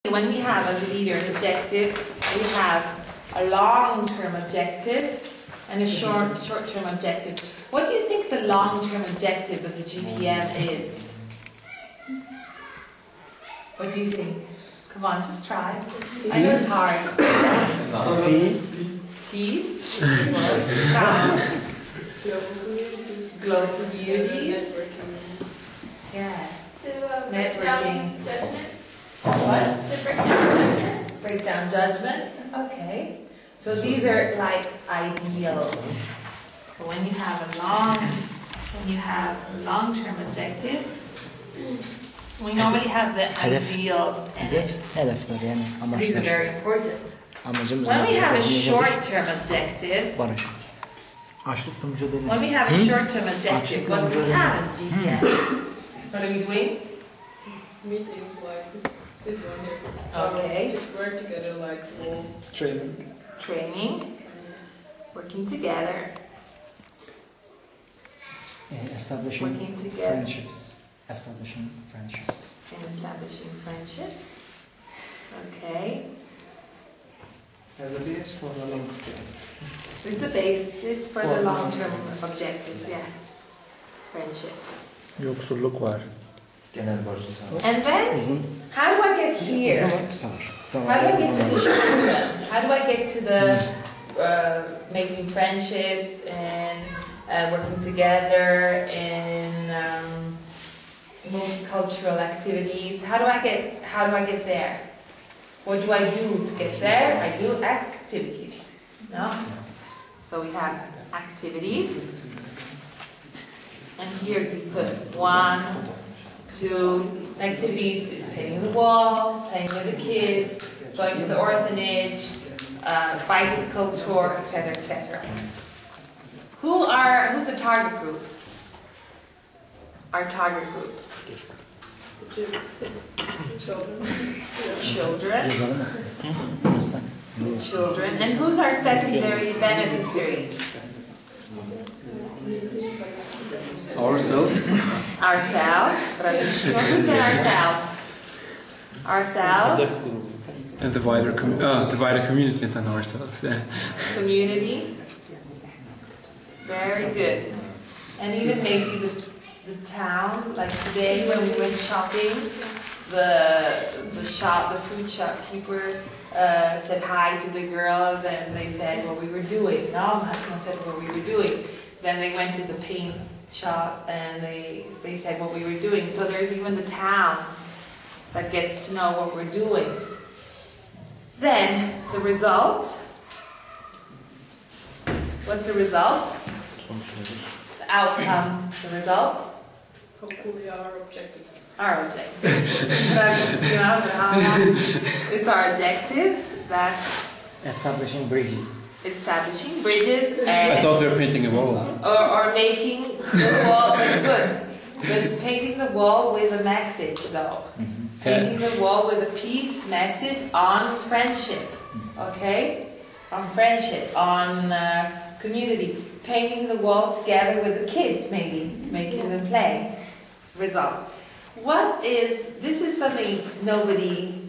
When we have as a leader an objective, we have a long-term objective and a short-term objective. What do you think the long-term objective of the GPM is? What do you think? Come on, just try. I know it's hard. Peace. Global communities. Yeah. Networking. What? Break down judgment. Okay. So these are like ideals. So when you have a long-term objective, we normally have the ideals and these are very important. When we have a short-term objective, what do we have in GPM? What are we doing? Meetings like this one here. Okay. Just work together like all. Training. Working together. Establishing friendships. And establishing friendships. Okay. As a base for the long term. It's a basis for the long-term objectives, yes. Friendship. Yoksulluk var. And then, how do I get here? How do I get to the short term? How do I get to the making friendships and working together in multicultural activities? How do I get there? What do I do to get there? I do activities. No? So we have activities. And here we put 1, 2 activities is painting the wall, playing with the kids, going to the orphanage, bicycle tour, etc., etc. Who's the target group? Our target group. Children. And who's our secondary beneficiary? Ourselves. Who said ourselves? Ourselves. And the wider community than ourselves. Yeah. Community. Very good. And even maybe the town, like today when we went shopping, the food shopkeeper said hi to the girls and they said what we were doing. No, Hassan said what we were doing. Then they went to the paint shop and they said what we were doing. So there's even the town that gets to know what we're doing. Then the result. What's the result? The outcome. The result? Hopefully our objectives. Our objectives. It's our objectives. That's establishing bridges. Establishing bridges and I thought they were painting a wall. Or making the wall, that's good. But painting the wall with a message though. Painting the wall with a peace message on friendship. Okay? On friendship, on community. Painting the wall together with the kids maybe, making them play. Result. This is something only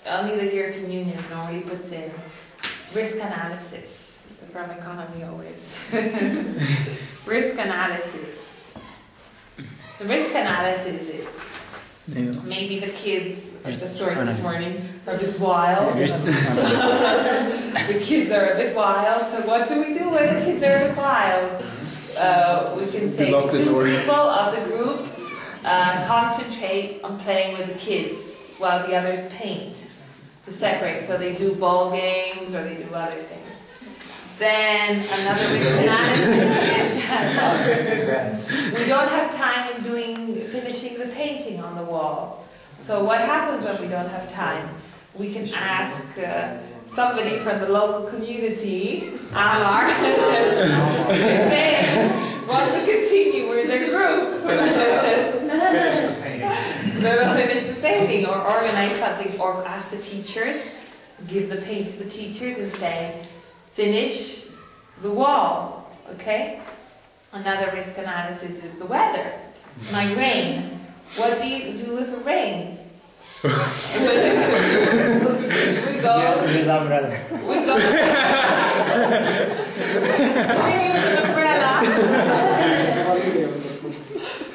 the European Union normally puts in. Risk analysis, from economy always. Risk analysis. The risk analysis is maybe the kids, I just saw it this morning, are a bit wild. The kids are a bit wild, so what do we do when the kids are a bit wild? We can say 2 people of the group concentrate on playing with the kids while the others paint. To separate, so they do ball games or they do other things. Then another risk analysis is that we don't have time in finishing the painting on the wall. So what happens when we don't have time? We can ask somebody from the local community, Amar, if they want to continue with their group. They will finish the painting or organize something or ask the teachers, give the paint to the teachers and say, finish the wall, okay? Another risk analysis is the weather. Like rain. What do you do if it rains? his umbrella. We go. We use an umbrella.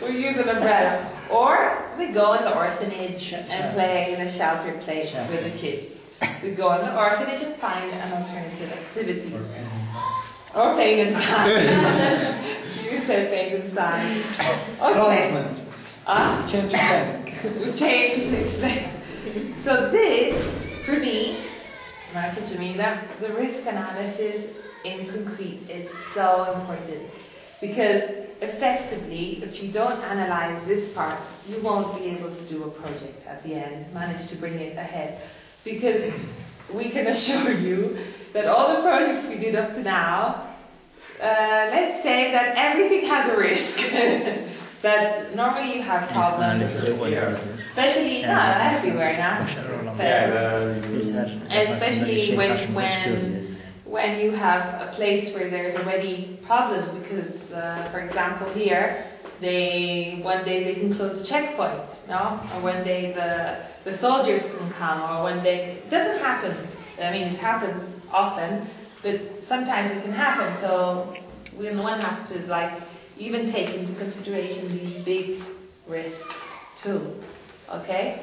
We use an umbrella. Or we go in the orphanage and play in a sheltered place with the kids. We go in the orphanage and find an alternative activity. Or playing inside. You said playing inside. Okay. Change the plan. We changed it. So this, for me, Marta, Jamila, the risk analysis in concrete is so important. Because effectively, if you don't analyze this part, you won't be able to do a project at the end, manage to bring it ahead. Because we can assure you that all the projects we did up to now, let's say that everything has a risk. That normally you have problems, especially not everywhere now, especially when you have a place where there's already problems. Because, for example, here one day they can close a checkpoint, no? Or one day the soldiers can come, or one day it doesn't happen. I mean, it happens often, but sometimes it can happen. So one has to even take into consideration these big risks too. Okay?